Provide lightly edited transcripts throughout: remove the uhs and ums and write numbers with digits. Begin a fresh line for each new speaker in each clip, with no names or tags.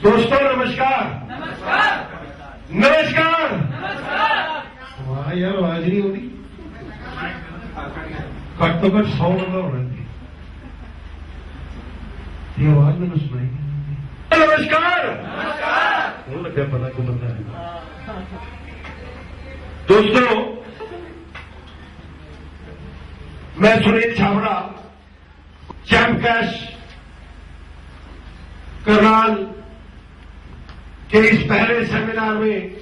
दोस्तों नमस्कार। नमस्कार। वाह यार आवाज नहीं होती, घट तो घट 100 बंदा होना चाहिए, ये आवाज मैंने सुनाई। नमस्कार। लगे पता को बंदा है। दोस्तों मैं सुनील छाबड़ा चैंप कैश करनाल के इस पहले सेमिनार में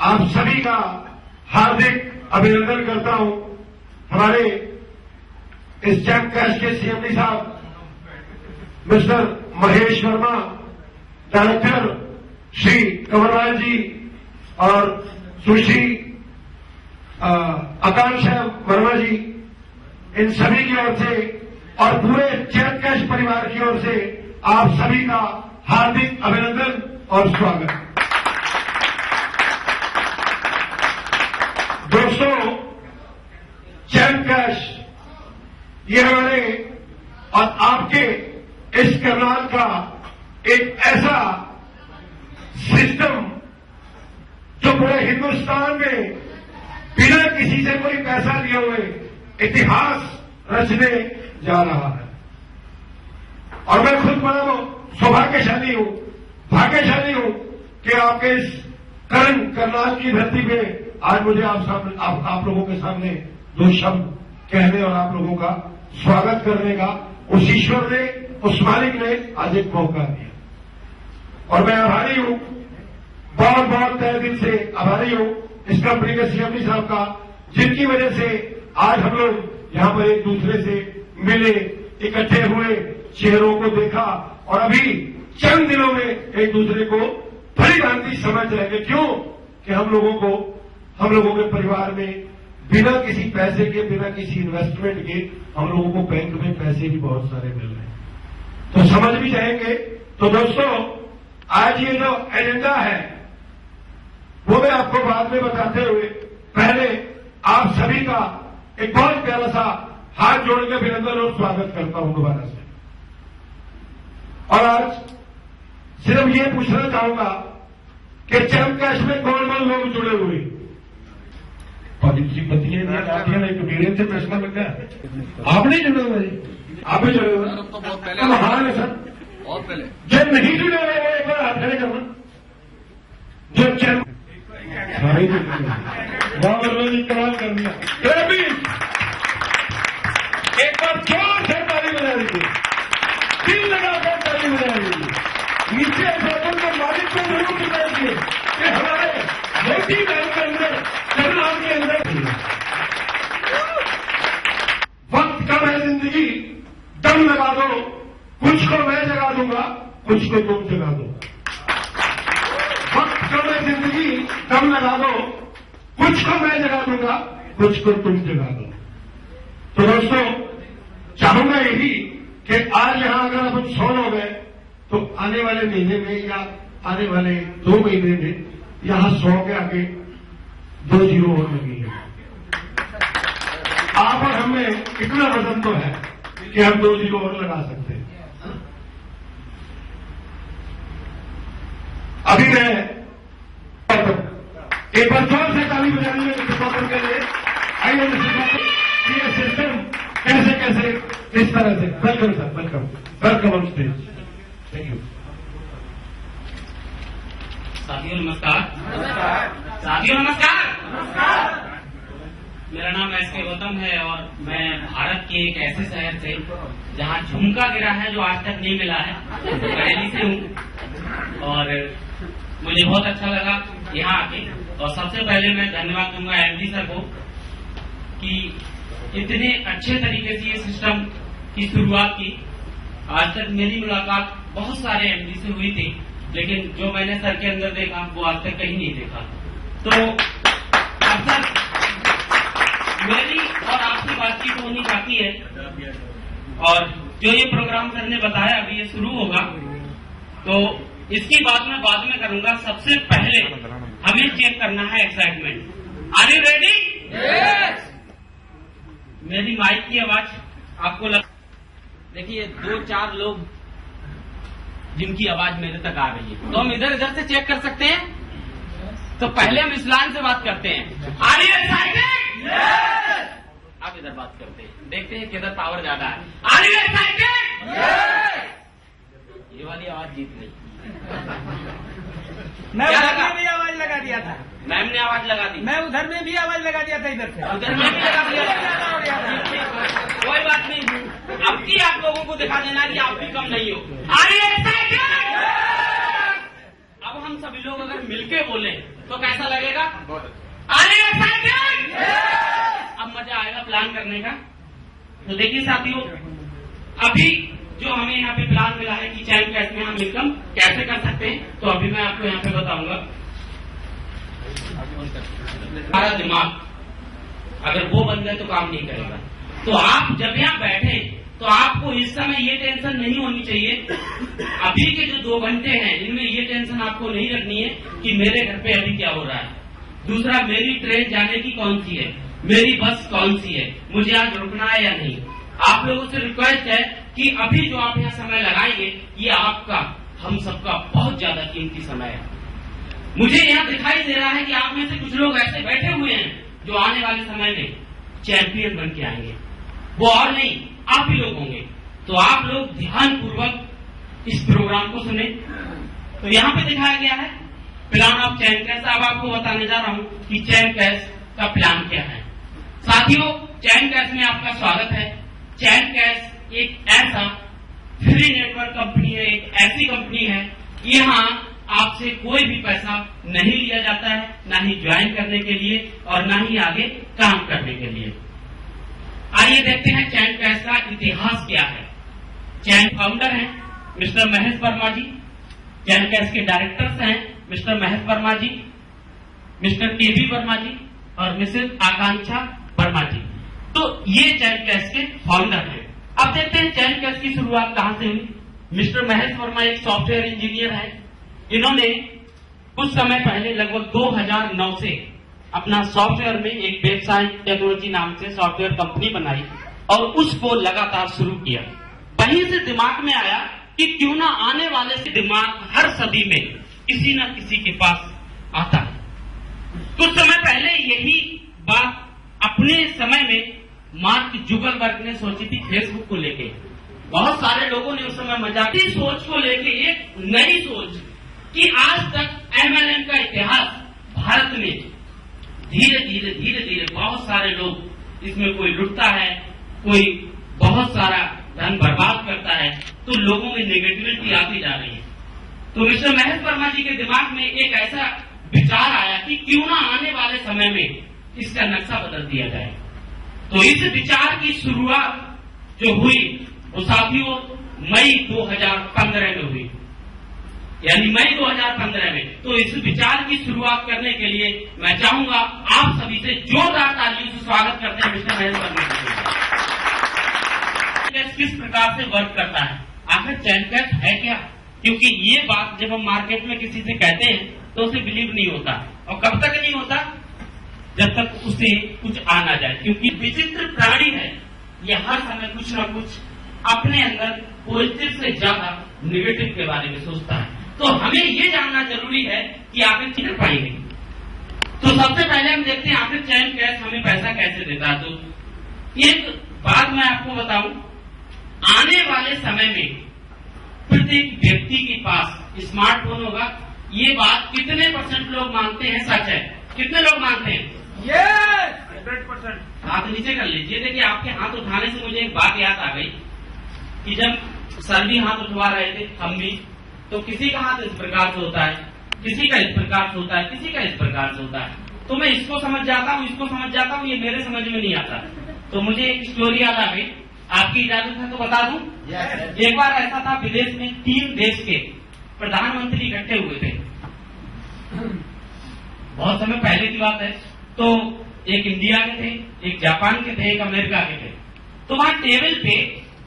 आप सभी का हार्दिक अभिनंदन करता हूं। हमारे इस चैंप कैश के सीएमडी साहब मिस्टर महेश वर्मा, डायरेक्टर श्री कंवरलाल जी और सुश्री आकांक्षा वर्मा जी, इन सभी की ओर से और पूरे चैंप कैश परिवार की ओर से आप सभी का हार्दिक अभिनंदन और स्वागत। दोस्तों चैंप कैश ये हमारे और आपके इस करनाल का एक ऐसा सिस्टम जो पूरे हिंदुस्तान में बिना किसी से कोई पैसा लिए हुए इतिहास रचने जा रहा है। और मैं खुद बड़ा सौभाग्यशाली हूं, भाग्यशाली हूं कि आपके इस करनाल की धरती पे आज मुझे आप लोगों के सामने दो शब्द कहने और आप लोगों का स्वागत करने का उस ईश्वर ने, उस मालिक ने आज एक मौका दिया। और मैं आभारी हूं, बहुत बहुत तहे दिल से आभारी हूं इस कंपनी के सीएमडी साहब का, जिनकी वजह से आज हम लोग यहां पर एक दूसरे से मिले, इकट्ठे हुए, चेहरों को देखा और अभी चंद दिनों में एक दूसरे को भली भांति समझ जाएंगे। क्यों कि हम लोगों के परिवार में बिना किसी पैसे के, बिना किसी इन्वेस्टमेंट के हम लोगों को बैंक में पैसे भी बहुत सारे मिल रहे हैं, तो समझ भी जाएंगे। तो दोस्तों आज ये जो एजेंडा है वो मैं आपको बाद में बताते हुए पहले आप सभी का एक बहुत प्यारा सा हाथ जोड़ के अभिनंदन और स्वागत करता हूं दोबारा से। और आज सिर्फ ये पूछना चाहूंगा कि चैंप कैश में कौन कौन लोग जुड़े हुए? पॉलिसी बतिए एक मेरे से प्रश्न लगा, आप नहीं जुड़े हुए? आप भी जुड़े हुए? तो बहुत पहले महान है सर, बहुत पहले। जो नहीं जुड़े हुए वो एक बार हाथ खड़े करना। जो चैंप जी कमाल कर दिया, एक बार जोर से ताली बजा दीजिए, दिल लगाकर ताली बजा दीजिए, नीचे होटल के मालिक को जरूर बताइए कि हमारे मोदी बैंक के अंदर, करनाल के अंदर वक्त कम है, जिंदगी दम लगा दो, कुछ को मैं जगा दूंगा, कुछ को तुम जगा दो। वक्त कम है, जिंदगी दम लगा दो, कुछ को मैं जगा दूंगा, कुछ को तुम जगा दो। तो दोस्तों चाहूंगा यही कि आज यहां अगर अपन 100 लोग हैं तो आने वाले महीने में या आने वाले 2 महीने में यहां 100 के आगे 2 जीरो और लगेंगे। आप और हमें इतना वजन तो है कि हम 2 जीरो और लगा सकते हैं। अभी मैं एक बार जोर से ताली बजाने में के लिए आइए ये सिस्टम कैसे कैसे इस तरह से। Welcome sir, welcome, welcome on stage. Thank you.
साथियों नमस्कार। साथियों नमस्कार। मेरा नाम एसके गौतम है और मैं भारत के एक ऐसे शहर से जहां झुमका गिरा है जो आज तक नहीं मिला है, बरेली से हूं और मुझे बहुत अच्छा लगा यहाँ आके। और सबसे पहले मैं धन्यवाद दूंगा एमडी सर को कि इतने अच्छे तरीके से ये सिस्टम की शुरुआत की। आज तक मेरी मुलाकात बहुत सारे एमडी से हुई थी, लेकिन जो मैंने सर के अंदर देखा वो आज तक कहीं नहीं देखा। तो अक्सर मेरी और आपकी बातचीत होनी चाहती है और जो ये प्रोग्राम सर ने बताया अभी ये शुरू होगा तो इसकी बात मैं बाद में करूंगा। सबसे पहले हमें चेक करना है excitement. Are you ready? Yes. मेरी माइक की आवाज आपको देखिए 2-4 लोग जिनकी आवाज मेरे तक आ रही है। तो हम इधर इधर से चेक कर सकते हैं। तो पहले हम इस लाइन से बात करते हैं। Are you excited? आप इधर बात करते हैं, देखते हैं किधर पावर ज्यादा है। Are you excited? ये वाली आवाज जीत गई।
मैं उधर में भी आवाज लगा दिया था।
मैम ने आवाज लगा दी।
मैं उधर में भी आवाज लगा दिया था, इधर से
उधर में भी लगा दिया। कोई बात नहीं, अब की आप लोगों को दिखा देना कि आप भी कम नहीं हो। Are you excited? अब हम सभी लोग अगर मिलके बोले तो कैसा लगेगा? Are you excited? अब मजा आएगा प्लान करने का। तो देखिए साथियों, अभी जो हमें यहाँ पे प्लान मिला है कि चैन कैश में हम इनकम कैसे कर सकते हैं, तो अभी मैं आपको यहाँ पे बताऊंगा। हमारा दिमाग अगर वो बन जाए तो काम नहीं करेगा। तो आप जब यहाँ बैठे तो आपको इस समय ये टेंशन नहीं होनी चाहिए। अभी के जो 2 घंटे हैं इनमें ये टेंशन आपको नहीं रखनी है कि मेरे घर पे अभी क्या हो रहा है। दूसरा, मेरी ट्रेन जाने की कौन सी है, मेरी बस कौन सी है, मुझे आज रुकना है या नहीं। आप लोगों से रिक्वेस्ट है कि अभी जो आप यहाँ समय लगाएंगे ये आपका, हम सबका बहुत ज्यादा कीमती समय है। मुझे यहाँ दिखाई दे रहा है कि आप में से कुछ लोग ऐसे बैठे हुए हैं जो आने वाले समय में चैंपियन बन के आएंगे। वो और नहीं, आप ही लोग होंगे। तो आप लोग ध्यानपूर्वक इस प्रोग्राम को सुने। तो यहाँ पे दिखाया गया है प्लान ऑफ चैन कैश। अब आपको बताने जा रहा हूँ कि चैन कैश का प्लान क्या है। साथियों, चैन कैश में आपका स्वागत है। चैन कैश एक ऐसा फ्री नेटवर्क कंपनी है, एक ऐसी कंपनी है यहाँ आपसे कोई भी पैसा नहीं लिया जाता है, ना ही ज्वाइन करने के लिए और ना ही आगे काम करने के लिए। आइए देखते हैं चैन कैश का इतिहास क्या है। चैन फाउंडर हैं मिस्टर महेश वर्मा जी, चैन कैश के डायरेक्टर्स हैं मिस्टर महेश वर्मा जी, मिस्टर केवी वर्मा जी और मिसेस आकांक्षा वर्मा जी। तो ये चैन कैश के फाउंडर हैं। अब देखते हैं चैन कैश की शुरुआत कहां से हुई। मिस्टर महेश वर्मा एक सॉफ्टवेयर इंजीनियर है। इन्होंने कुछ समय पहले लगभग 2009 से अपना सॉफ्टवेयर में एक वेबसाइट टेक्नोलॉजी नाम से सॉफ्टवेयर कंपनी बनाई और उसको लगातार शुरू किया। वहीं से दिमाग में आया कि क्यों ना आने वाले से दिमाग हर सदी में किसी न किसी के पास आता है। कुछ समय पहले यही बात अपने समय में मार्क जुकरबर्ग ने सोची थी फेसबुक को लेके। बहुत सारे लोगों ने उस समय मजाकी सोच को लेके एक नई सोच कि आज तक एमएलएम का इतिहास भारत में धीरे धीरे बहुत सारे लोग इसमें कोई लुटता है, कोई बहुत सारा धन बर्बाद करता है, तो लोगों में नेगेटिविटी आती जा रही है। तो मिस्टर महेश वर्मा जी के दिमाग में एक ऐसा विचार आया कि क्यों ना आने वाले समय में इसका नक्शा बदल दिया जाए। तो इस विचार की शुरुआत जो हुई वो साथियों मई 2015 में हुई, यानी मई 2015 में। तो इस विचार की शुरुआत करने के लिए मैं चाहूंगा आप सभी से जोरदार तालियों से स्वागत करते हैं मिस्टर महेश वर्मा जी। किस प्रकार से वर्क करता है, आखिर चैन कैश है क्या? क्योंकि ये बात जब हम मार्केट में किसी से कहते हैं तो उसे बिलीव नहीं होता। और कब तक नहीं होता? जब तक उसे कुछ आ ना जाए। क्योंकि विचित्र प्राणी है, ये हर समय कुछ न कुछ अपने अंदर पॉजिटिव से ज्यादा निगेटिव के बारे में सोचता है। तो हमें ये जानना जरूरी है कि आखिर चिन्ह पाएंगे। तो सबसे पहले हम देखते हैं आखिर चैन कैश हमें पैसा कैसे देता है। तो एक बात मैं आपको बताऊं, आने वाले समय में प्रत्येक व्यक्ति के पास स्मार्टफोन होगा। ये बात कितने % लोग मानते हैं सच है? कितने लोग मानते हैं? 100%। हाथ नीचे कर लीजिए। देखिए, आपके हाथ उठाने से मुझे एक बात याद आ गई कि जब सर भी हाथ उठवा रहे थे, हम भी, तो किसी का हाथ इस प्रकार से होता है, किसी का इस प्रकार से होता है, किसी का इस प्रकार से होता है। तो मैं इसको समझ जाता हूँ, इसको समझ जाता हूँ, ये मेरे समझ में नहीं आता। तो मुझे एक स्टोरी याद आ गई, आपकी इजाजत है तो बता दूं। एक बार ऐसा था, विदेश में 3 देश के प्रधानमंत्री इकट्ठे हुए थे। बहुत समय पहले की बात है। तो एक इंडिया के थे, एक जापान के थे, एक अमेरिका के थे। तो वहां टेबल पे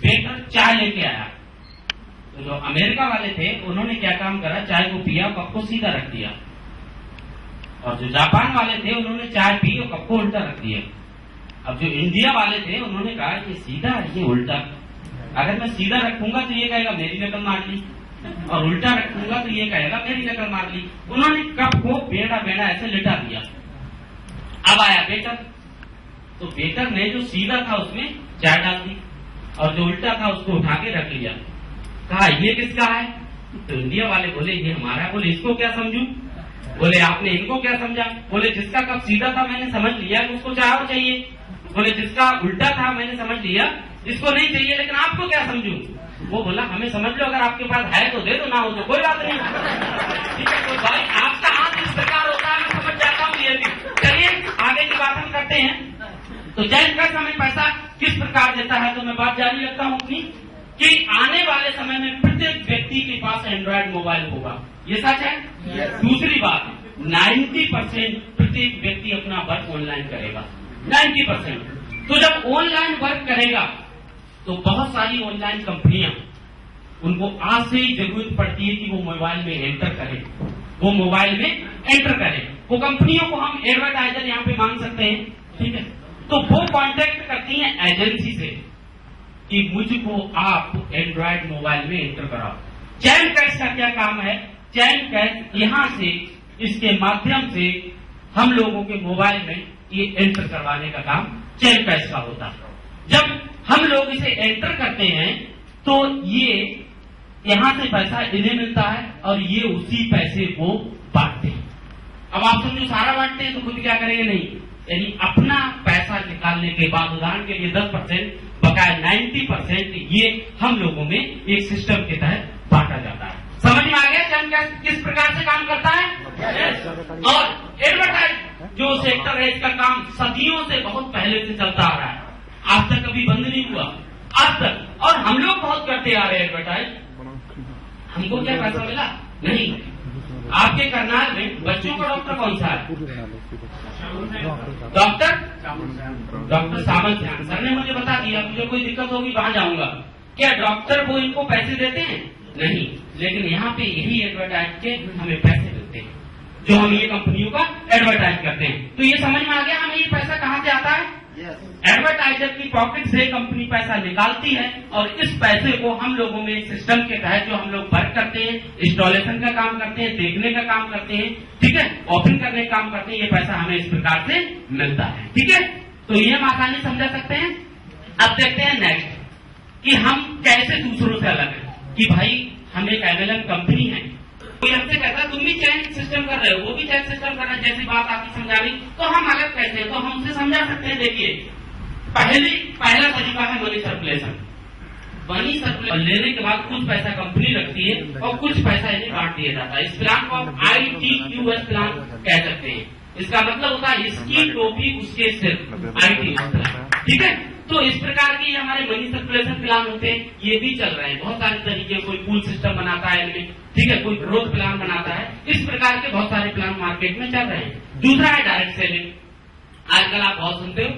वेटर चाय लेके आया। तो जो अमेरिका वाले थे उन्होंने क्या काम करा, चाय को पिया, कप को सीधा रख दिया। और जो जापान वाले थे उन्होंने चाय पी और कप को उल्टा रख दिया। अब जो इंडिया वाले थे उन्होंने कहा ये सीधा, ये उल्टा। अगर मैं सीधा रखूंगा तो ये कहेगा मेरी नकल मार ली, और उल्टा रखूंगा तो ये कहेगा मेरी नकल मार ली। उन्होंने कप को बेड़ा बेड़ा ऐसे लिटा दिया। अब आया वेटर, तो वेटर ने जो सीधा था उसमें चाय डाल दी और जो उल्टा था उसको उठा के रख लिया। कहा ये किसका है? तो इंडिया वाले बोले ये हमारा है। बोले इसको क्या समझूं? बोले आपने इनको क्या समझा? बोले जिसका कप सीधा था मैंने समझ लिया कि उसको चाय और चाहिए। बोले जिसका उल्टा था मैंने समझ लिया इसको नहीं चाहिए, लेकिन आपको क्या समझूं? वो बोला हमें समझ लो, अगर आपके पास है तो दे दो, ना हो तो कोई बात नहीं। ठीक है, तो भाई आपका हाथ इस प्रकार होता है, मैं समझ जाता हूँ ये भी। चलिए आगे की बात हम करते हैं। तो जैन कैश हमें पैसा किस प्रकार देता है, तो मैं बात जारी रखता हूँ अपनी कि आने वाले समय में प्रत्येक व्यक्ति के पास एंड्रॉयड मोबाइल होगा। ये सच है। दूसरी बात 90% प्रत्येक व्यक्ति अपना वर्क ऑनलाइन करेगा। 90%। तो जब ऑनलाइन वर्क करेगा तो बहुत सारी ऑनलाइन कंपनियां उनको आज से ही जरूरत पड़ती है कि वो मोबाइल में एंटर करें, वो मोबाइल में एंटर करें। वो कंपनियों को हम एडवर्टाइजर यहाँ पे मांग सकते हैं। ठीक है, तो वो कांटेक्ट करती हैं एजेंसी से कि मुझको आप एंड्रॉयड मोबाइल में एंटर कराओ। चैन कैश का क्या काम है? चैन कैश यहां से इसके माध्यम से हम लोगों के मोबाइल में ये एंटर करवाने का काम चैन कैश का होता है। जब हम लोग इसे एंटर करते हैं तो ये यहां से पैसा इन्हें मिलता है और ये उसी पैसे को बांटते हैं। अब आप समझो सारा बांटते हैं तो खुद क्या करेंगे? नहीं, यानी अपना पैसा निकालने के बाद उदाहरण के लिए 10%, बकाया 90% ये हम लोगों में एक सिस्टम के तहत बांटा जाता है। समझ में आ गया चैन कैश किस प्रकार से काम करता है? और एडवर्टाइज जो सेक्टर है इसका काम सदियों से बहुत पहले से चलता आ रहा है, आज तक कभी बंद नहीं हुआ आज तक। और हम लोग बहुत करते आ रहे हैं एडवर्टाइज। हमको क्या पैसा मिला? नहीं। आपके करनाल में बच्चों का डॉक्टर कौन सा है? डॉक्टर सामंत सर ने मुझे बता दिया, मुझे कोई दिक्कत होगी वहां जाऊंगा। क्या डॉक्टर वो इनको पैसे देते हैं? नहीं, लेकिन यहाँ पे यही एडवर्टाइज के हमें पैसे मिलते हैं जो हम ये कंपनियों का एडवर्टाइज करते हैं। तो ये समझ में आ गया हमें ये पैसा कहाँ से आता है? एडवर्टाइजर की पॉकेट से कंपनी पैसा निकालती है और इस पैसे को हम लोगों में सिस्टम के तहत जो हम लोग वर्क करते हैं, इंस्टॉलेशन का काम करते हैं, देखने का काम करते हैं, ठीक है, ओपन करने का काम करते हैं, ये पैसा हमें इस प्रकार से मिलता है। ठीक है, तो ये हम आसानी समझा सकते हैं। अब देखते हैं नेक्स्ट कि हम कैसे दूसरों से अलग हैं। कि भाई हम एक एमएलएम कंपनी है, कोई हमसे कहता तुम भी चैन सिस्टम कर रहे हो, वो भी चैन सिस्टम कर रहे हैं, जैसी बात आपकी समझानी, तो हम अलग कैसे हैं? तो हम उसे समझा सकते हैं। देखिए पहला तरीका है मनी सर्कुलेशन। मनी सर्कुलेशन लेने के बाद कुछ पैसा कंपनी रखती है और कुछ पैसा इन्हें बांट दिया जाता है। इस प्लान को आप ITQS प्लान कह सकते हैं। इसका मतलब होता है इसकी टोपी उसके सिर, ITQS प्लान। ठीक है, तो इस प्रकार की हमारे मनी सर्कुलेशन प्लान होते हैं, ये भी चल रहे हैं बहुत सारे तरीके। कोई पूल सिस्टम बनाता है इनमें, ठीक है, कोई ग्रोथ प्लान बनाता है, इस प्रकार के बहुत सारे प्लान मार्केट में चल रहे हैं। दूसरा है डायरेक्ट सेलिंग। आजकल आप बहुत सुनते हो,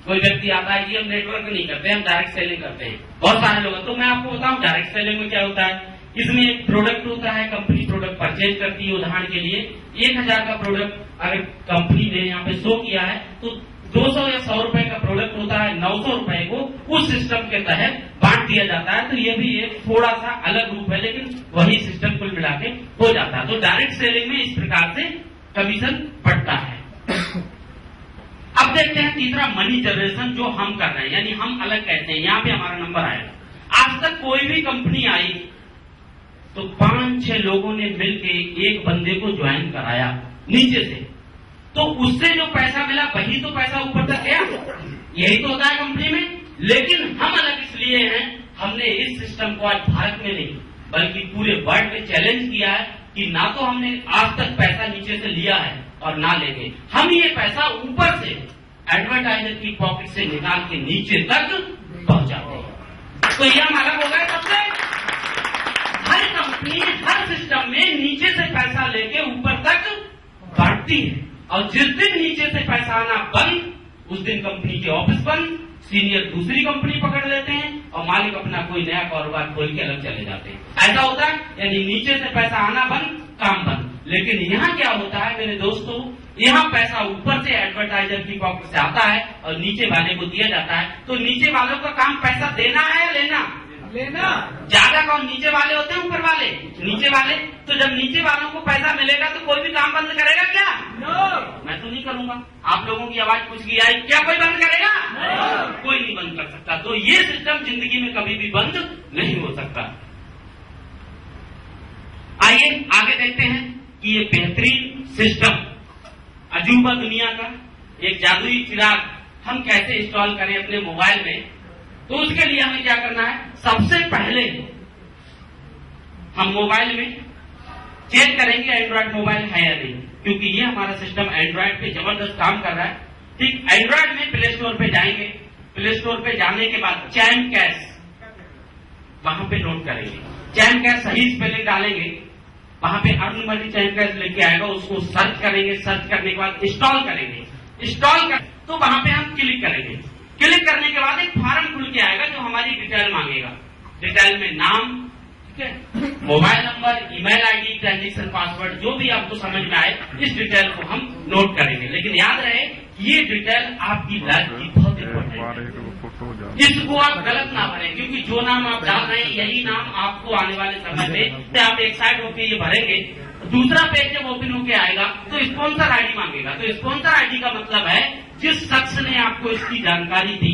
कोई व्यक्ति आता है कि हम नेटवर्क नहीं करते, हम डायरेक्ट सेलिंग करते हैं। बहुत सारे लोग, तो मैं आपको बताऊं डायरेक्ट सेलिंग में क्या होता है। इसमें एक प्रोडक्ट होता है, कंपनी प्रोडक्ट परचेज करती है। उदाहरण के लिए 1000 का प्रोडक्ट अगर कंपनी ने यहाँ पे शो किया है तो 200 या 100 रुपए का प्रोडक्ट होता है, 900 रुपए को उस सिस्टम के तहत बांट दिया जाता है। तो ये भी एक थोड़ा सा अलग रूप है, लेकिन वही सिस्टम कुल मिला के हो जाता है। तो डायरेक्ट सेलिंग में इस प्रकार से कमीशन बढ़ता है। अब देखते हैं तीसरा मनी जनरेशन जो हम कर रहे हैं, यानी हम अलग कहते हैं। यहाँ पे हमारा नंबर आएगा। आज तक कोई भी कंपनी आई तो 5-6 लोगों ने मिलके एक बंदे को ज्वाइन कराया नीचे से, तो उससे जो पैसा मिला वही तो पैसा ऊपर तक गया। यही तो होता है कंपनी में। लेकिन हम अलग इसलिए हैं, हमने इस सिस्टम को आज भारत में नहीं बल्कि पूरे वर्ल्ड में चैलेंज किया है कि ना तो हमने आज तक पैसा नीचे से लिया है और ना लेंगे, हम ये पैसा ऊपर से एडवर्टाइजर की पॉकेट से निकाल के नीचे तक पहुंचाते हैं। तो ये हम अलग हो गए सबसे। हर कंपनी हर सिस्टम में नीचे से पैसा लेके ऊपर तक बांटती है, और जिस दिन नीचे से पैसा आना बंद, उस दिन कंपनी के ऑफिस बंद, सीनियर दूसरी कंपनी पकड़ लेते हैं और मालिक अपना कोई नया कारोबार खोल के अलग चले जाते हैं। ऐसा होता है, यानी नीचे से पैसा आना बंद, काम बंद। लेकिन यहाँ क्या होता है मेरे दोस्तों, यहाँ पैसा ऊपर से एडवर्टाइजर की पॉकेट से आता है और नीचे वाले को दिया जाता है। तो नीचे वालों का काम पैसा देना है या लेना?
लेना।
ज्यादा कौन, नीचे वाले होते हैं ऊपर वाले? नीचे वाले। तो जब नीचे वालों को पैसा मिलेगा तो कोई भी काम बंद करेगा क्या?
नो।
मैं तो नहीं करूंगा। आप लोगों की आवाज कुछ की आई, क्या कोई बंद करेगा?
नो।
कोई नहीं बंद कर सकता। तो ये सिस्टम जिंदगी में कभी भी बंद नहीं हो सकता। आइए आगे देखते हैं कि ये बेहतरीन सिस्टम, अजूबा दुनिया का एक जादुई चिराग हम कैसे इंस्टॉल करें अपने मोबाइल में। तो उसके लिए हमें क्या करना है, सबसे पहले हम मोबाइल में चेक करेंगे एंड्रॉइड मोबाइल है या नहीं, क्योंकि ये हमारा सिस्टम एंड्रॉइड पे जबरदस्त काम कर रहा है। ठीक, एंड्रॉइड में प्ले स्टोर पे जाएंगे। प्ले स्टोर पे जाने के बाद चैम कैश वहां पे नोट करेंगे। चैम कैश सही स्पेलिंग डालेंगे, वहां पे अर्न मनी चैम कैश लेके आएगा, उसको सर्च करेंगे। सर्च करने के बाद इंस्टॉल करेंगे। इंस्टॉल कर तो वहां पे हम क्लिक करेंगे। क्लिक करने के बाद एक फार्म खुल के आएगा जो हमारी डिटेल मांगेगा। डिटेल में नाम, ठीक है, mobile number, email ID, transaction password, जो भी आपको समझ में आए इस डिटेल को हम नोट करेंगे। लेकिन याद रहे ये डिटेल आपकी लाइफ की बहुत इंपॉर्टेंट है। इसको आप गलत ना भरें, क्योंकि जो नाम आप डाल रहे हैं यही नाम आपको आने वाले समय में आप एक साइड होकर ये भरेंगे, दूसरा पेज जब ओपन होके आएगा तो स्पॉन्सर आईडी मांगेगा। तो स्पॉन्सर आईडी का मतलब है जिस शख्स ने आपको इसकी जानकारी दी,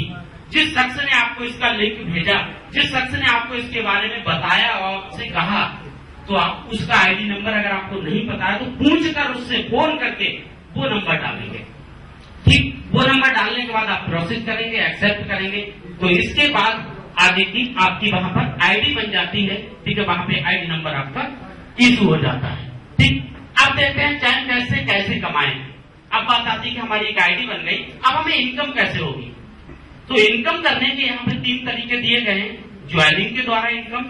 जिस शख्स ने आपको इसका लिंक भेजा, जिस शख्स ने आपको इसके बारे में बताया और आपसे कहा, तो आप उसका आईडी नंबर अगर आपको नहीं पता है तो पूछ कर उससे फोन करके वो नंबर डालेंगे। ठीक, वो नंबर डालने के बाद आप प्रोसेस करेंगे, एक्सेप्ट करेंगे। तो इसके बाद आगे की आपकी वहां पर आईडी बन जाती है। ठीक है, वहां पे आईडी नंबर आपका इशू हो जाता है। ठीक, अब देखते हैं चैन कैसे कैसे कमाएं। अब बात आती है कि हमारी एक आईडी बन गई, अब हमें इनकम कैसे होगी। तो इनकम करने के यहाँ पे 3 तरीके दिए गए हैं। ज्वाइनिंग के द्वारा इनकम,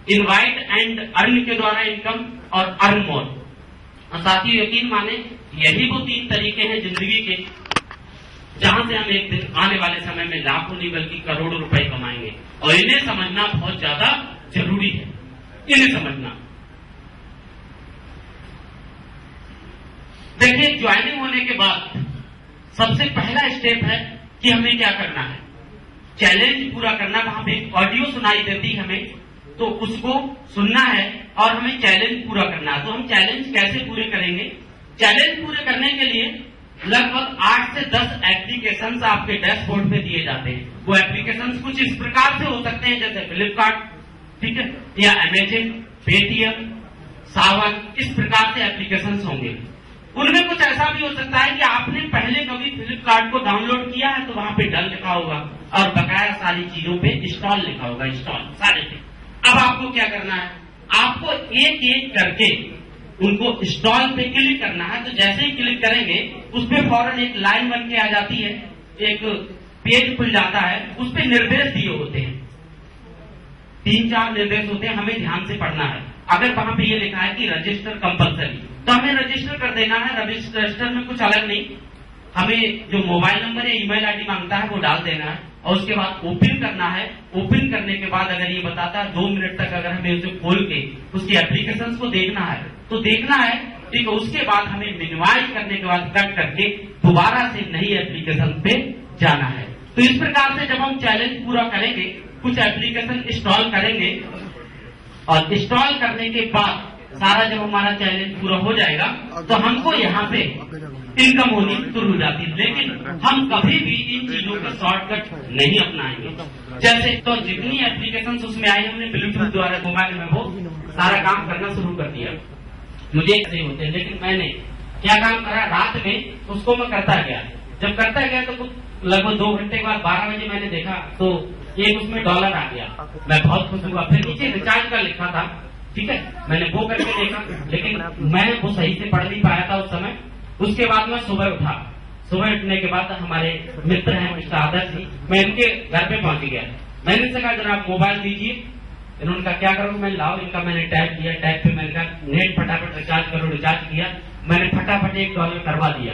इनवाइट एंड अर्न के द्वारा इनकम और अर्न मोर। और साथियों यकीन माने यही वो 3 तरीके हैं जिंदगी के जहां से हम एक दिन आने वाले समय में लाखों नहीं बल्कि करोड़ों रुपए कमाएंगे। और इन्हें समझना बहुत ज्यादा जरूरी है, इन्हें समझना। देखिए, ज्वाइनिंग होने के बाद सबसे पहला स्टेप है कि हमें क्या करना है, चैलेंज पूरा करना। वहां पे ऑडियो सुनाई देती है हमें, तो उसको सुनना है और हमें चैलेंज पूरा करना है। तो हम चैलेंज कैसे पूरे करेंगे? चैलेंज पूरे करने के लिए लगभग 8 से 10 एप्लीकेशंस आपके डैशबोर्ड पे दिए जाते हैं। वो एप्लीकेशंस कुछ इस प्रकार से हो सकते हैं जैसे फ्लिपकार्ट, ठीक है, या अमेजन, पेटीएम, सावन, इस प्रकार से एप्लीकेशंस होंगे। उनमें कुछ ऐसा भी हो सकता है कि आपने पहले कभी फ्लिपकार्ट को डाउनलोड किया है तो वहां पे डन लिखा होगा और बकाया सारी चीजों पे इंस्टॉल लिखा होगा, इंस्टॉल सारे पे। अब आपको क्या करना है, आपको एक एक करके उनको इंस्टॉल पे क्लिक करना है। तो जैसे ही क्लिक करेंगे उस पर फौरन एक लाइन बन के आ जाती है, एक पेज खुल जाता है, उस पर निर्देश दिए होते हैं। 3-4 निर्देश होते हैं, हमें ध्यान से पढ़ना है। अगर वहां पे ये लिखा है कि रजिस्टर कंपलसरी, तो हमें रजिस्टर कर देना है। रजिस्टर में कुछ अलग नहीं, हमें जो मोबाइल नंबर या ईमेल आईडी मांगता है वो डाल देना है और उसके बाद ओपन करना है। ओपन करने के बाद अगर ये बताता है 2 मिनट तक अगर हमें उसे खोल के उसकी एप्लीकेशन को देखना है तो देखना है, ठीक है। उसके बाद हमें मिनिमाइज करने के बाद कट करके दोबारा से नई एप्लीकेशन पे जाना है। तो इस प्रकार से जब हम चैलेंज पूरा करेंगे, कुछ एप्लीकेशन इंस्टॉल करेंगे और इंस्टॉल करने के बाद सारा जब हमारा चैलेंज पूरा हो जाएगा तो हमको यहाँ पे इनकम होनी शुरू हो जाती है। लेकिन हम कभी भी इन चीजों का शॉर्टकट नहीं अपनाएंगे। जैसे तो जितनी एप्लीकेशन उसमें आई हमने ब्लूटूथ द्वारा मोबाइल में वो सारा काम करना शुरू कर दिया। मुझे ऐसे होते हैं, लेकिन मैंने क्या काम करा, रात में उसको मैं करता गया। जब करता गया तो लगभग 2 घंटे के बाद 12 बजे मैंने देखा तो एक उसमें डॉलर आ गया। मैं बहुत खुश हुआ। फिर नीचे रिचार्ज का लिखा था, ठीक है, मैंने वो करके देखा, लेकिन मैं वो सही से पढ़ नहीं पाया था उस समय। उसके बाद मैं सुबह उठा। सुबह उठने के बाद हमारे मित्र हैं मिस्टर आदर्श जी, मैं इनके घर पे पहुंच गया। मैंने इनसे कहा जरा आप मोबाइल दीजिए। इन्होंने कहा क्या करूँ, मैं लाओ। इनका मैंने टैप किया, टैप पे मैंने कहा नेट फटाफट रिचार्ज करो। रिचार्ज किया, मैंने फटाफट $1 करवा दिया।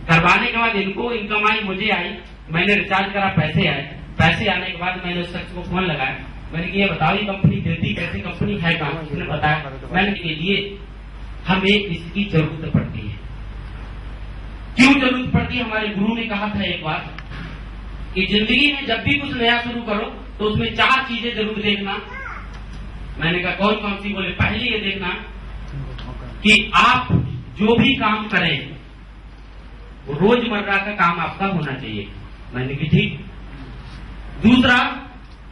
करवाने के बाद इनको इनकम आई, मुझे आई, मैंने रिचार्ज करा, पैसे आए। पैसे आने के बाद मैंने उस शख्स को फोन लगाया, मैंने कहा ये बताओ ये कंपनी देती कैसे, कंपनी है कहाँ? उसने बताया। मैंने के लिए हमें इसकी जरूरत पड़ती है। क्यों जरूरत पड़ती है? हमारे गुरु ने कहा था एक बार कि जिंदगी में जब भी कुछ नया शुरू करो तो उसमें 4 चीजें जरूर देखना। मैंने कहा कौन कौन सी? बोले पहली ये देखना कि आप जो भी काम करें रोजमर्रा का काम आपका होना चाहिए। मैंने कहा ठीक। दूसरा,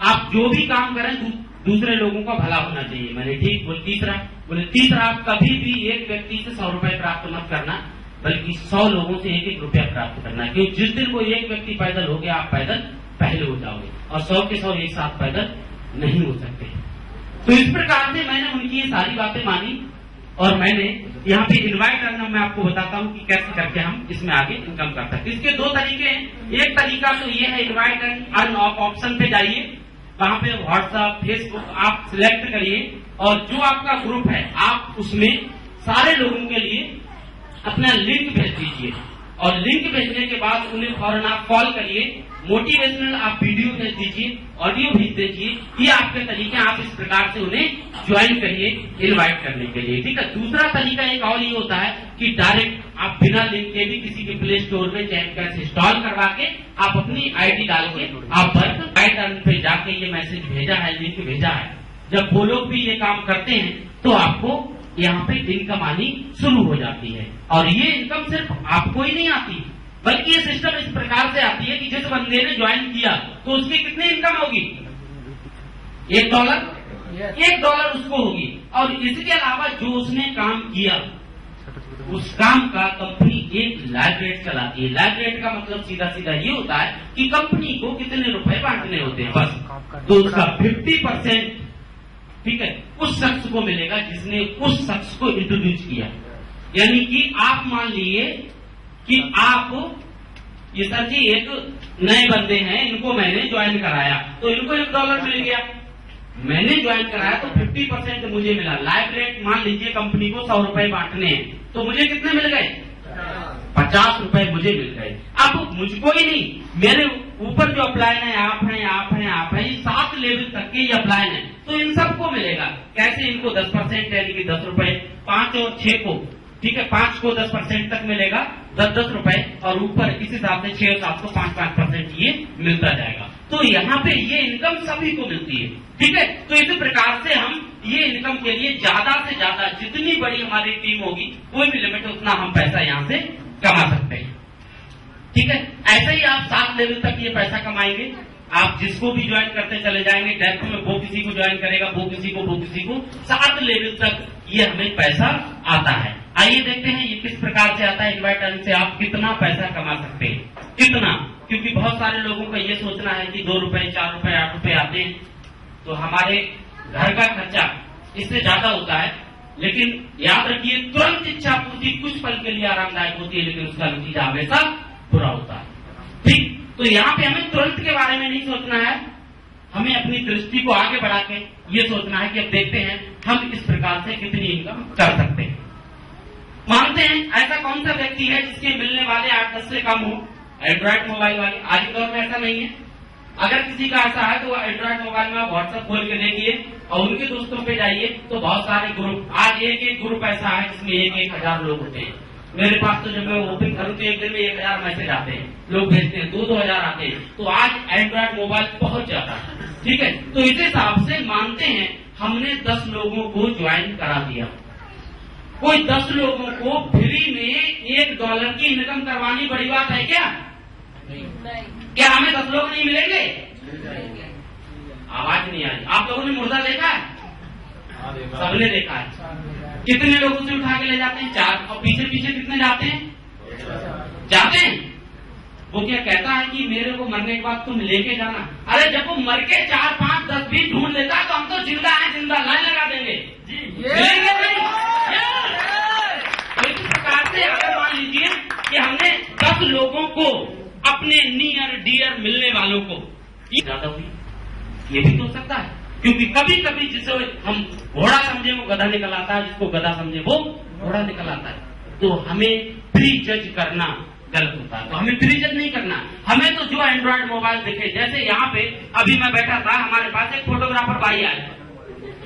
आप जो भी काम करें दूसरे लोगों का भला होना चाहिए। मैंने ठीक। बोले तीसरा आप कभी भी एक व्यक्ति से 100 रुपए प्राप्त मत करना, बल्कि 100 लोगों से 1-1 रुपया प्राप्त करना, क्योंकि जिस दिन कोई एक व्यक्ति पैदल हो गया आप पैदल पहले हो जाओगे और 100 के 100 एक साथ पैदल नहीं हो सकते। तो इस प्रकार से मैंने उनकी ये सारी बातें मानी और मैंने यहाँ पे इनवाइट करना, मैं आपको बताता हूँ कि कैसे करके हम इसमें आगे इनकम कर सकते हैं। इसके 2 तरीके हैं। एक तरीका तो ये है इनवाइट अर्न ऑप्शन पे जाइए, वहां पे व्हाट्सएप फेसबुक आप सिलेक्ट करिए और जो आपका ग्रुप है आप उसमें सारे लोगों के लिए अपना लिंक भेज दीजिए और लिंक भेजने के बाद उन्हें फौरन आप कॉल करिए, मोटिवेशनल आप वीडियो भेज दीजिए, ऑडियो भेज दीजिए। ये आपके तरीके, आप इस प्रकार से उन्हें ज्वाइन करिए इनवाइट करने के लिए, ठीक है। दूसरा तरीका एक और ये होता है कि डायरेक्ट आप बिना लिंक के भी किसी के प्ले स्टोर में चैट कर इंस्टॉल करवा के आप अपनी आईडी डाल के आप वर्क पैटर्न पे जाके ये मैसेज भेजा है, लिंक भेजा है, जब वो लोग भी ये काम करते हैं तो आपको यहाँ पे इनकम आनी शुरू हो जाती है। और ये इनकम सिर्फ आपको ही नहीं आती, बल्कि ये सिस्टम इस प्रकार से आती है कि जिस बंदे ने ज्वाइन किया तो उसकी कितनी इनकम होगी? $1 उसको होगी। और इसके अलावा जो उसने काम किया उस काम का कंपनी एक लाइव रेट चलाती है। लाइव रेट का मतलब सीधा सीधा ये होता है कि कंपनी को कितने रुपए बांटने होते हैं, बस। तो उसका 50%, ठीक है, उस शख्स को मिलेगा जिसने उस शख्स को इंट्रोड्यूस किया। यानी कि आप मान लीजिए कि आप ये सर जी एक नए बंदे हैं, इनको मैंने ज्वाइन कराया तो इनको $1 मिल गया। मैंने ज्वाइन कराया तो 50% मुझे मिला। लाइव रेट मान लीजिए कंपनी को 100 रुपए बांटने हैं तो मुझे कितने मिल गए? 50 रुपए मुझे मिल गए। अब मुझको ही नहीं, मेरे ऊपर जो अप्लायन है आप हैं, 7 लेवल तक के ये अप्लायन है, तो इन सबको मिलेगा। कैसे? इनको 10% यानी कि 10 रुपए, 5 और 6 को, ठीक है, 5 को 10% तक मिलेगा 10-10 रुपए, और ऊपर इस हिसाब से 6 और 7 को 5-5% ये मिलता जाएगा। तो यहाँ पे ये इनकम सभी को मिलती है, ठीक है। तो इसी प्रकार से हम ये इनकम के लिए ज्यादा से ज्यादा जितनी बड़ी हमारी टीम होगी, कोई भी लिमिट उतना हम पैसा यहाँ से कमा सकते हैं, ठीक है। ऐसे ही आप 7 लेवल तक ये पैसा कमाएंगे। आप जिसको भी ज्वाइन करते चले जाएंगे, डायरेक्ट में वो किसी को ज्वाइन करेगा, वो किसी को 7 लेवल तक ये हमें पैसा आता है। आइए देखते हैं ये किस प्रकार से आता है। इनवाइट अर्न से आप कितना पैसा कमा सकते हैं, कितना, क्योंकि बहुत सारे लोगों का ये सोचना है कि 2 रुपए, 4 रुपए, 8 रुपए आते हैं तो हमारे घर का खर्चा इससे ज्यादा होता है। लेकिन याद रखिए, तुरंत इच्छा पूर्ति कुछ पल के लिए आरामदायक होती है, लेकिन उसका नतीजा हमेशा बुरा होता है, ठीक। तो यहाँ पे हमें तुरंत के बारे में नहीं सोचना है, हमें अपनी दृष्टि को आगे बढ़ा के ये सोचना है कि अब देखते हैं हम इस प्रकार से कितनी इनकम कर सकते हैं। मानते हैं ऐसा कौन सा व्यक्ति है जिसके मिलने वाले 8-10 से कम हो एंड्रॉइड मोबाइल वाले? आज के दौर में ऐसा नहीं है। अगर किसी का ऐसा है तो एंड्रॉइड मोबाइल में व्हाट्सएप खोल के देखिए और उनके दोस्तों पे जाइए तो बहुत सारे ग्रुप, आज एक ग्रुप ऐसा है जिसमें 1,000 लोग होते हैं। मेरे पास तो जब मैं ओपन करूं तो एक दिन में 1,000 मैसेज आते हैं, लोग भेजते हैं, 2-2 हजार आते हैं। तो आज एंड्रॉइड मोबाइल पहुंच जाता है, ठीक है। तो इस हिसाब से मानते हैं हमने 10 लोगों को ज्वाइन करा दिया। कोई 10 लोगों को फ्री में $1 की इनकम करवानी बड़ी बात है क्या? नहीं। क्या हमें 10 लोग नहीं मिलेंगे? आवाज नहीं आ रही। आप लोगों ने मुर्दा देखा है? सबने देखा है। कितने लोग उसे उठा के ले जाते हैं? 4। और पीछे पीछे कितने जाते हैं? वो क्या कहता है कि मेरे को मरने के बाद तुम लेके जाना। अरे जब वो मर के 4, 5, 10 भी ढूंढ लेता तो हम तो जिंदा है, जिंदा लाइन लगा देंगे। मिलेंगे नहीं? तो इस प्रकार से अगर मान लीजिए कि हमने 10 लोगों को अपने नियर डियर मिलने वालों को, ये ज्यादा हुई, ये भी तो हो सकता है, क्योंकि कभी कभी जिसे हम घोड़ा समझे वो गधा निकल आता है, जिसको गधा समझे वो घोड़ा निकल आता है। तो हमें प्री जज करना गलत होता है। तो हमें प्री जज नहीं करना, हमें तो जो एंड्रॉइड मोबाइल दिखे, जैसे यहाँ पे अभी मैं बैठा था, हमारे पास एक फोटोग्राफर भाई आए,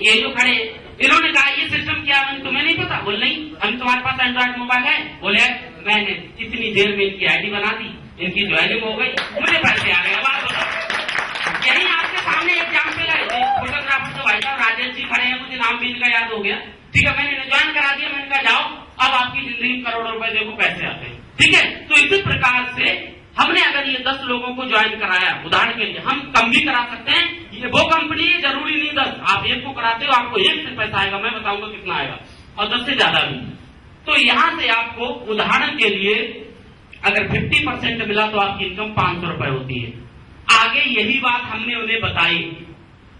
ये जो खड़े, इन्होंने कहा ये सिस्टम क्या है तुम्हें नहीं पता? बोल नहीं, हम तुम्हारे पास एंड्रॉइड मोबाइल है? बोले मैंने इतनी देर में इनकी आईडी बना दी, इनकी ज्वाइनिंग हो गई, मुझे पैसे आ गए। बात बताओ, यही आपके सामने तो भाई साहब राजेश जी खड़े हैं, मुझे नाम भी इनका याद हो गया। ठीक है, मैंने ज्वाइन करा दिया, मैंने कहा जाओ अब आपकी जिंदगी में करोड़ों रुपए देखो पैसे आते हैं। ठीक है, तो इसी प्रकार से हमने अगर ये 10 लोगों को ज्वाइन कराया, उदाहरण के लिए हम कम भी करा सकते हैं, ये वो कंपनी है जरूरी नहीं 10, आप 1 को कराते हो आपको 1 से पैसा आएगा, मैं बताऊंगा कितना आएगा, और 10 से ज्यादा भी। तो यहां से आपको उदाहरण के लिए अगर 50% मिला तो आपकी इनकम 500 रुपए होती है। आगे यही बात हमने उन्हें बताई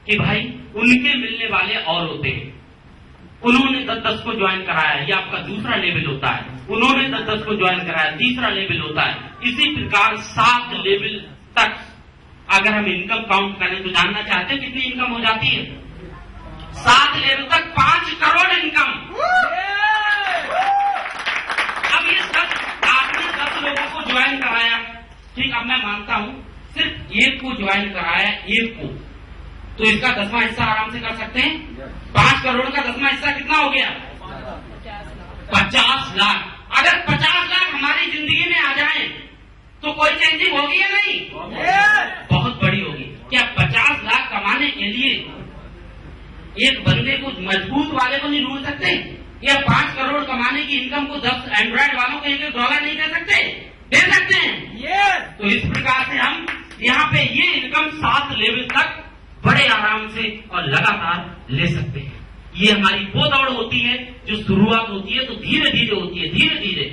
कि भाई उनके मिलने वाले और होते हैं, उन्होंने 10-10 को ज्वाइन कराया, ये आपका दूसरा लेवल होता है। उन्होंने 10-10 को ज्वाइन कराया, तीसरा लेवल होता है। इसी प्रकार 7 लेवल तक अगर हम इनकम काउंट करें तो जानना चाहते हैं कितनी इनकम हो जाती है? 7 लेवल तक 5 करोड़ इनकम। अब ये आपने 10 लोगों को ज्वाइन कराया, ठीक, अब मैं मानता हूं सिर्फ 1 को ज्वाइन कराया, 1 को, तो इसका 10वां हिस्सा आराम से कर सकते हैं। 5 करोड़ का 10वां हिस्सा कितना हो गया? 50 लाख। अगर 50 लाख हमारी जिंदगी में आ जाए तो कोई चेंजिंग होगी या नहीं? बहुत बड़ी होगी। क्या 50 लाख कमाने के लिए एक बंदे को, मजबूत वाले को नहीं ढूंढ सकते? या 5 करोड़ कमाने की इनकम को 10 एंड्रॉइड वालों को $1 नहीं दे सकते? दे सकते हैं। तो इस प्रकार से हम यहाँ पे ये इनकम 7 लेवल तक बड़े आराम से और लगातार ले सकते हैं। ये हमारी वो दौड़ होती है जो शुरुआत होती है तो धीरे धीरे होती है, धीरे धीरे,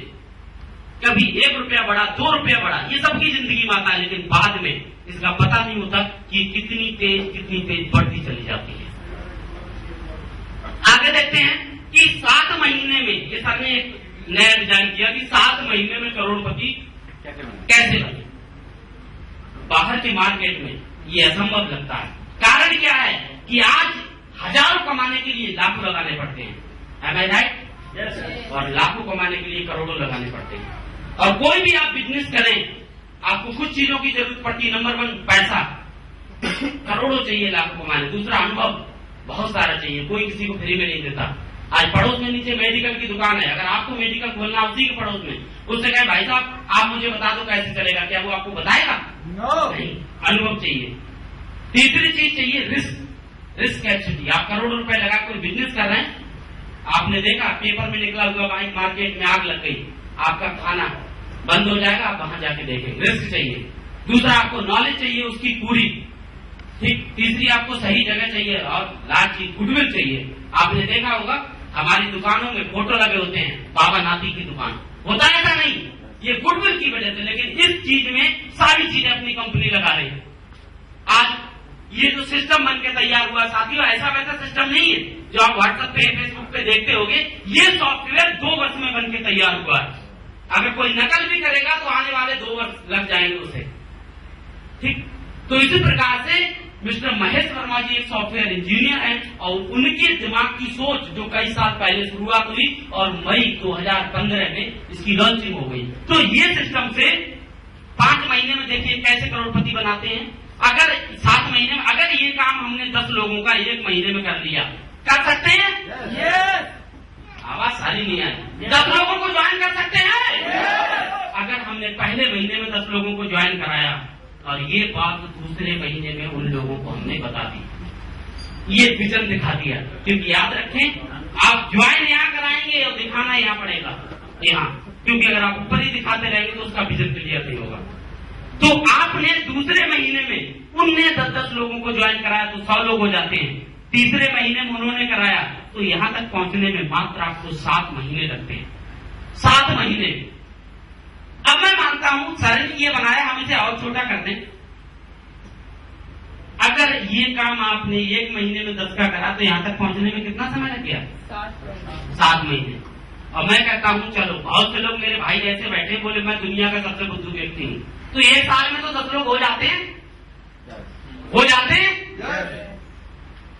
कभी 1 रुपया बढ़ा, 2 रुपया बढ़ा, ये सबकी जिंदगी में आता है, लेकिन बाद में इसका पता नहीं होता कि कितनी तेज बढ़ती चली जाती है। आगे देखते हैं कि 7 महीने में, ये सर ने एक नया डिजाइन किया कि 7 महीने में करोड़पति कैसे बने। बाहर के मार्केट में ये असंभव लगता है। कारण क्या है कि आज हजारों कमाने के लिए लाखों लगाने पड़ते हैं, है मैं राइट? और लाखों कमाने के लिए करोड़ों लगाने पड़ते हैं। और कोई भी आप बिजनेस करें, आपको कुछ चीजों की जरूरत पड़ती है। नंबर 1 पैसा, करोड़ों चाहिए लाखों कमाने। दूसरा अनुभव बहुत सारा चाहिए, कोई किसी को फ्री में नहीं देता। आज पड़ोस में नीचे मेडिकल की दुकान है, अगर आपको मेडिकल खोलना उसी के पड़ोस में, उससे कहे भाई साहब आप मुझे बता दो कैसे चलेगा, क्या वो आपको बताएगा? नहीं, अनुभव चाहिए। तीसरी चीज चाहिए रिस्क एक्चुअली। आप करोड़ों रुपए लगा कोई बिजनेस कर रहे हैं, आपने देखा पेपर में निकला हुआ भाई मार्केट में आग लग गई, आपका खाना बंद हो जाएगा, आप वहां जाके देखेंगे। रिस्क चाहिए। दूसरा आपको नॉलेज चाहिए उसकी पूरी, ठीक। तीसरी आपको सही जगह चाहिए और लास्ट चीज गुडविल चाहिए। आपने देखा होगा हमारी दुकानों में फोटो लगे होते हैं, बाबा नाती की दुकान, होता है ऐसा नहीं, ये गुडविल की वजह से। लेकिन इस चीज में सारी चीजें अपनी कंपनी लगा रही है। आज ये जो सिस्टम बन के तैयार हुआ साथियों, ऐसा वैसा सिस्टम नहीं है जो आप व्हाट्सएप पे, फेसबुक पे देखते होगे। ये सॉफ्टवेयर 2 वर्ष में बन के तैयार हुआ है। अगर कोई नकल भी करेगा तो आने वाले 2 वर्ष लग जाएंगे उसे, ठीक। तो इसी प्रकार से मिस्टर महेश वर्मा जी एक सॉफ्टवेयर इंजीनियर हैं और उनके दिमाग की सोच जो कई साल पहले शुरुआत हुई और मई 2015 में इसकी लॉन्चिंग हो गई। तो ये सिस्टम से 5 महीने में देखिए कैसे करोड़पति बनाते हैं। अगर 7 महीने में, अगर ये काम हमने 10 लोगों का 1 महीने में कर लिया, कर सकते हैं? आवाज सारी नहीं आई। 10 लोगों को ज्वाइन कर सकते हैं? अगर हमने पहले महीने में 10 लोगों को ज्वाइन कराया और ये बात दूसरे महीने में उन लोगों को हमने बता दी, ये विजन दिखा दिया। क्योंकि याद रखें, आप ज्वाइन यहाँ कराएंगे और दिखाना यहाँ पड़ेगा यहाँ, क्योंकि अगर आप ऊपर ही दिखाते रहेंगे तो उसका विजन क्लियर नहीं होगा। तो आपने दूसरे महीने में उनने 10-10 लोगों को ज्वाइन कराया तो 100 लोग हो जाते हैं। तीसरे महीने में उन्होंने कराया तो यहां तक पहुंचने में मात्र आपको 7 महीने लगते हैं। 7 महीने। अब मैं मानता हूं सर ने ये बनाया, हम इसे और छोटा कर दें। अगर ये काम आपने 1 महीने में 10 का करा तो यहां तक पहुंचने में कितना समय लग गया? 7 महीने। और मैं कहता हूं चलो, बहुत से लोग मेरे भाई जैसे बैठे बोले मैं दुनिया का सबसे बुद्धू व्यक्ति हूं, तो 1 साल में तो 10 लोग हो जाते हैं, हो जाते हैं।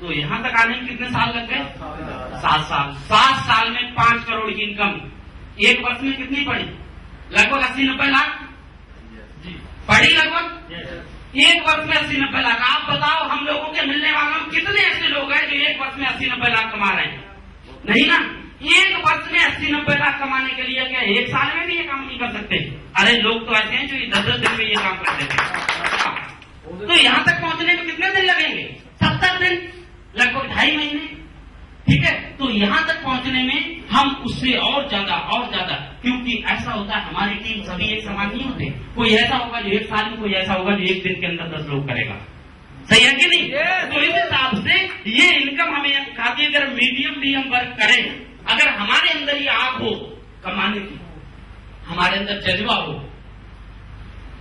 तो यहां तक आने में कितने साल लग गए? 7 साल। 7 साल में 5 करोड़ की इनकम 1 वर्ष में कितनी पड़ी? लगभग 80-90 लाख पड़ी। लगभग 1 वर्ष में 80-90 लाख। आप बताओ हम लोगों के मिलने वालों में कितने ऐसे लोग हैं जो 1 वर्ष में 80-90 लाख कमा रहे हैं? नहीं ना। 1 वर्ष में 80-90 लाख कमाने के लिए क्या 1 साल में भी ये काम नहीं कर सकते? अरे लोग तो ऐसे हैं जो 10-10 दिन में ये काम करते हैं। तो यहां तक पहुंचने में कितने दिन लगेंगे? 70 दिन। लगभग 2.5 महीने, ठीक है। तो यहां तक पहुंचने में हम उससे और ज्यादा, क्योंकि ऐसा होता है हमारी टीम सभी एक समान नहीं होते। कोई ऐसा होगा जो 1 साल में, कोई ऐसा होगा जो 1 दिन के अंदर 10 लोग करेगा। सही है कि नहीं? तो इस हिसाब से ये इनकम हमें खाती, अगर मीडियम भी हम वर्क करें, अगर हमारे अंदर ये आग हो कमाने की, हमारे अंदर जज्बा हो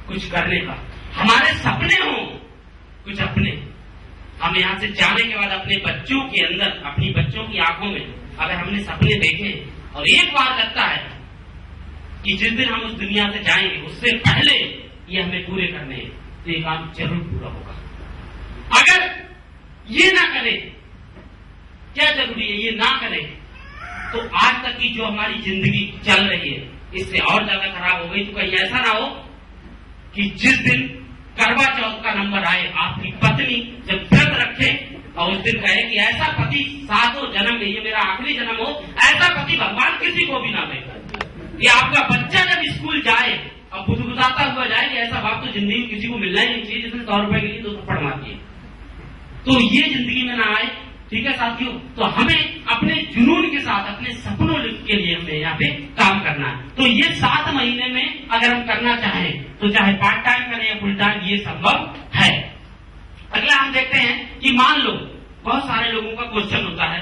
कुछ करने का, हमारे सपने हो कुछ अपने, हम यहां से जाने के बाद अपने बच्चों के अंदर, अपनी बच्चों की आंखों में अगर हमने सपने देखे और एक बार लगता है कि जिस दिन हम उस दुनिया से जाएंगे उससे पहले ये हमें पूरे करने हैं, तो ये काम जरूर पूरा होगा। अगर ये ना करें, क्या जरूरी है, ये ना करें तो आज तक की जो हमारी जिंदगी चल रही है इससे और ज्यादा खराब हो गई। तो कहीं ऐसा ना हो कि जिस दिन करवा चौथ का नंबर आए, आपकी पत्नी जब व्रत रखे और उस दिन कहे कि ऐसा पति 7 जन्म में, ये मेरा आखिरी जन्म हो, ऐसा पति भगवान किसी को भी ना दे। ये आपका बच्चा जब स्कूल जाए और गुदगुदाता हुआ जाए कि ऐसा बाप तो जिंदगी में किसी को मिलना ही नहीं चाहिए जिसने 100 रुपए के लिए 2 थप्पड़ मार दिए, तो ये जिंदगी में ना आए। ठीक है साथियों, तो हमें अपने जुनून के साथ अपने सपनों के लिए हमें यहाँ पे काम करना है। तो ये 7 महीने में अगर हम करना चाहें तो चाहे पार्ट टाइम करें या फुल टाइम, ये संभव है। अगला हम देखते हैं कि मान लो बहुत सारे लोगों का क्वेश्चन होता है,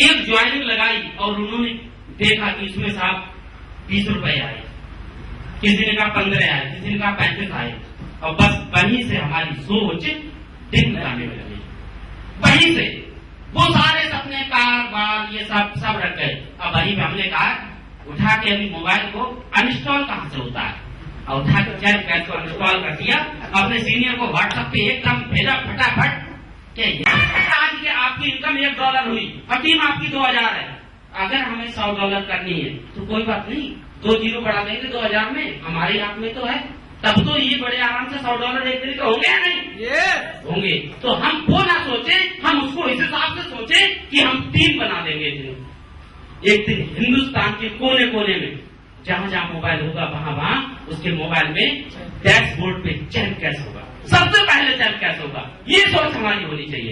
एक ज्वाइनिंग लगाई और उन्होंने देखा कि इसमें साहब 20 रुपए आए, किसी ने कहा 15 आए, किसी ने कहा 35 आए, और बस वहीं से हमारी सोच दिन लगाने लगी। वहीं से वो सारे सपने, कार बार ये सब रख गए। अब वहीं पे हमने कहा उठा के अभी मोबाइल को अनइंस्टॉल कहां से होता है, और उठा के चैट कैश को अनइंस्टॉल कर दिया, अपने सीनियर को व्हाट्सएप पे एकदम भेजा फटाफट। क्या आज के आपकी इनकम $1 हुई और टीम आपकी 2000 है। अगर हमें $100 करनी है तो कोई बात नहीं, 2 जीरो बढ़ा देंगे 2000 में, हमारे हाथ में तो है। तब तो ये बड़े आराम से $100 एक दिन के होंगे या नहीं? होंगे। तो हम वो ना सोचे, हम उसको इस हिसाब से सोचे कि हम टीम बना देंगे एक दिन हिंदुस्तान के कोने कोने में जहां जहां मोबाइल होगा वहां उसके मोबाइल में डैशबोर्ड पे चैन कैश होगा, सबसे पहले चैन कैश होगा। ये सोच हमारी होनी चाहिए।